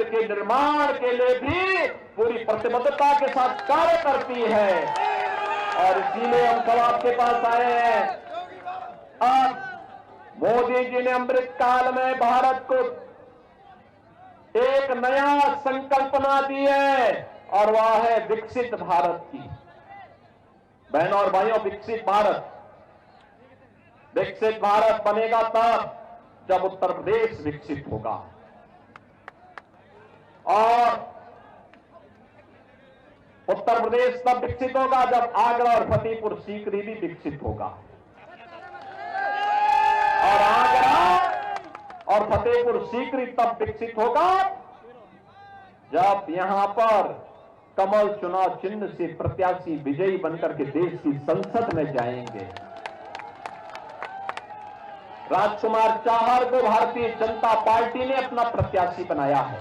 के निर्माण के लिए भी पूरी प्रतिबद्धता के साथ कार्य करती है। और इसीलिए हम सब आपके पास आए हैं। अब मोदी जी ने अमृत काल में भारत को एक नया संकल्पना दी है और वह है विकसित भारत की। बहनों और भाइयों, विकसित भारत बनेगा तब जब उत्तर प्रदेश विकसित होगा, और उत्तर प्रदेश तब विकसित होगा जब आगरा और फतेहपुर सीकरी भी विकसित होगा। और आगरा और फतेहपुर सीकरी तब विकसित होगा जब यहां पर कमल चुनाव चिन्ह से प्रत्याशी विजयी बनकर के देश की संसद में जाएंगे। राजकुमार चाहर को भारतीय जनता पार्टी ने अपना प्रत्याशी बनाया है।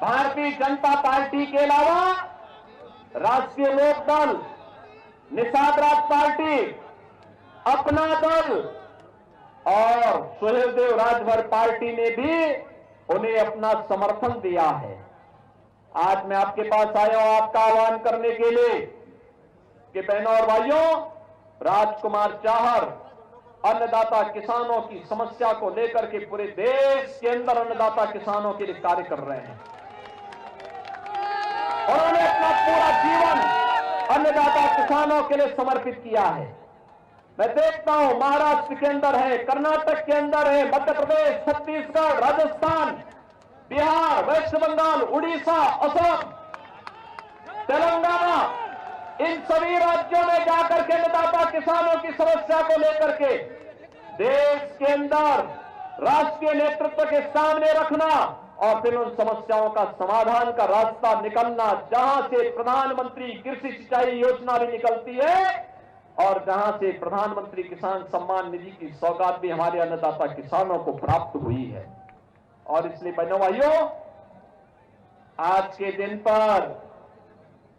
भारतीय जनता पार्टी के अलावा राष्ट्रीय लोक दल, निषाद राज पार्टी, अपना दल और सुहेलदेव राजभर पार्टी ने भी उन्हें अपना समर्थन दिया है। आज मैं आपके पास आया हूं आपका आह्वान करने के लिए कि बहनों और भाइयों, राजकुमार चाहर अन्नदाता किसानों की समस्या को लेकर के पूरे देश के अंदर अन्नदाता किसानों के लिए कार्य कर रहे हैं। उन्होंने अपना पूरा जीवन अन्नदाता किसानों के लिए समर्पित किया है। मैं देखता हूं महाराष्ट्र के अंदर है, कर्नाटक के अंदर है, मध्य प्रदेश, छत्तीसगढ़, राजस्थान, बिहार, वेस्ट बंगाल, उड़ीसा, असम, तेलंगाना, इन सभी राज्यों में जाकर के अन्नदाता किसानों की समस्या को लेकर के देश के अंदर राष्ट्रीय नेतृत्व के सामने रखना और फिर उन समस्याओं का समाधान का रास्ता निकलना, जहां से प्रधानमंत्री कृषि सिंचाई योजना भी निकलती है और जहां से प्रधानमंत्री किसान सम्मान निधि की सौगात भी हमारे अन्नदाता किसानों को प्राप्त हुई है। और इसलिए बहनों भाइयों, आज के दिन पर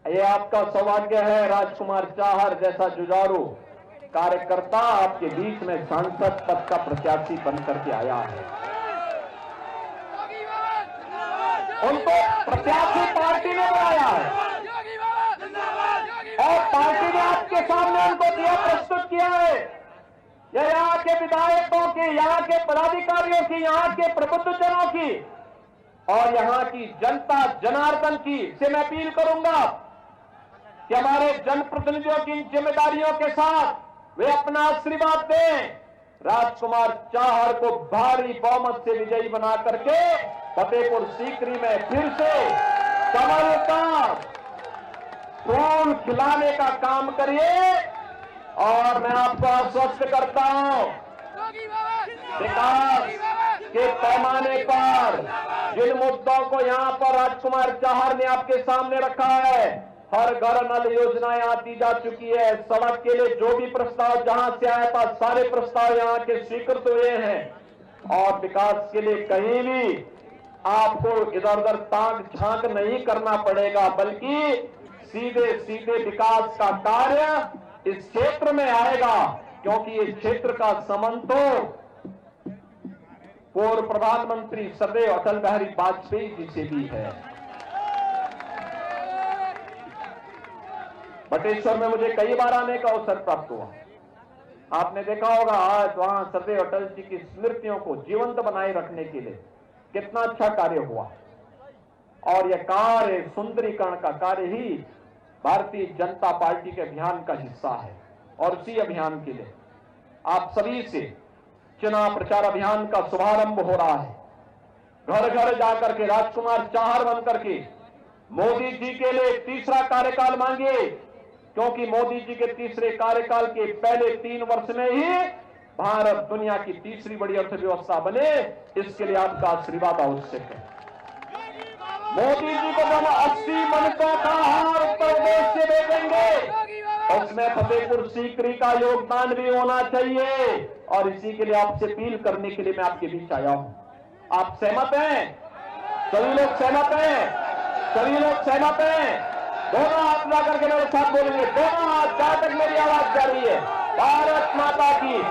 यह आपका सौभाग्य है, राजकुमार चाहर जैसा जुझारू कार्यकर्ता आपके बीच में सांसद पद का प्रत्याशी बनकर के आया है। उनको प्रत्याशी पार्टी ने बनाया है और पार्टी ने आपके सामने उनको दिया, प्रस्तुत किया है। यह यहाँ के विधायकों की, यहाँ के पदाधिकारियों की, यहाँ के प्रबुद्धजनों की और यहाँ की जनता जनार्दन की से मैं अपील करूंगा कि हमारे जनप्रतिनिधियों की जिम्मेदारियों के साथ वे अपना आशीर्वाद दें। राजकुमार चाहर को भारी बहुमत से विजयी बना करके फतेहपुर सीकरी में फिर से कमल का फूल खिलाने का काम करिए। और मैं आपको आश्वस्त करता हूं, विकास के पैमाने पर जिन मुद्दों को यहां पर राजकुमार चाहर ने आपके सामने रखा है, हर घर नल योजना यहां दी जा चुकी है। सड़क के लिए जो भी प्रस्ताव जहां से आया था, सारे प्रस्ताव यहां के स्वीकृत हुए हैं। और विकास के लिए कहीं भी आपको इधर उधर ताक झांक नहीं करना पड़ेगा, बल्कि सीधे सीधे विकास का कार्य इस क्षेत्र में आएगा, क्योंकि इस क्षेत्र का संबंध तो पूर्व प्रधानमंत्री सदैव अटल बिहारी वाजपेयी जी से भी है। बटेश्वर में मुझे कई बार आने का अवसर प्राप्त हुआ। आपने देखा होगा आज वहां सदैव अटल जी की स्मृतियों को जीवंत बनाए रखने के लिए कितना अच्छा कार्य हुआ। और यह कार्य, सुंदरीकरण का कार्य ही भारतीय जनता पार्टी के अभियान का हिस्सा है। और इसी अभियान के लिए आप सभी से चुनाव प्रचार अभियान का शुभारंभ हो रहा है। घर घर जाकर के राजकुमार चाहर बनकर के मोदी जी के लिए तीसरा कार्यकाल मांगिए, क्योंकि मोदी जी के तीसरे कार्यकाल के पहले 3 वर्ष में ही भारत दुनिया की तीसरी बड़ी अर्थव्यवस्था बने। इसके लिए आपका आशीर्वाद आवश्यक है। मोदी जी को हम 80 मनकों का हार उत्तर प्रदेश से भेजेंगे, उसमें फतेहपुर सीकरी का योगदान भी होना चाहिए। और इसी के लिए आपसे अपील करने के लिए मैं आपके बीच आया हूं। आप सहमत हैं? सभी लोग सहमत हैं? सभी लोग सहमत हैं? दोनों हाथ ला करके मेरे साथ बोलेंगे, दोनों हाथ, जहां तक मेरी आवाज जा रही है। भारत माता की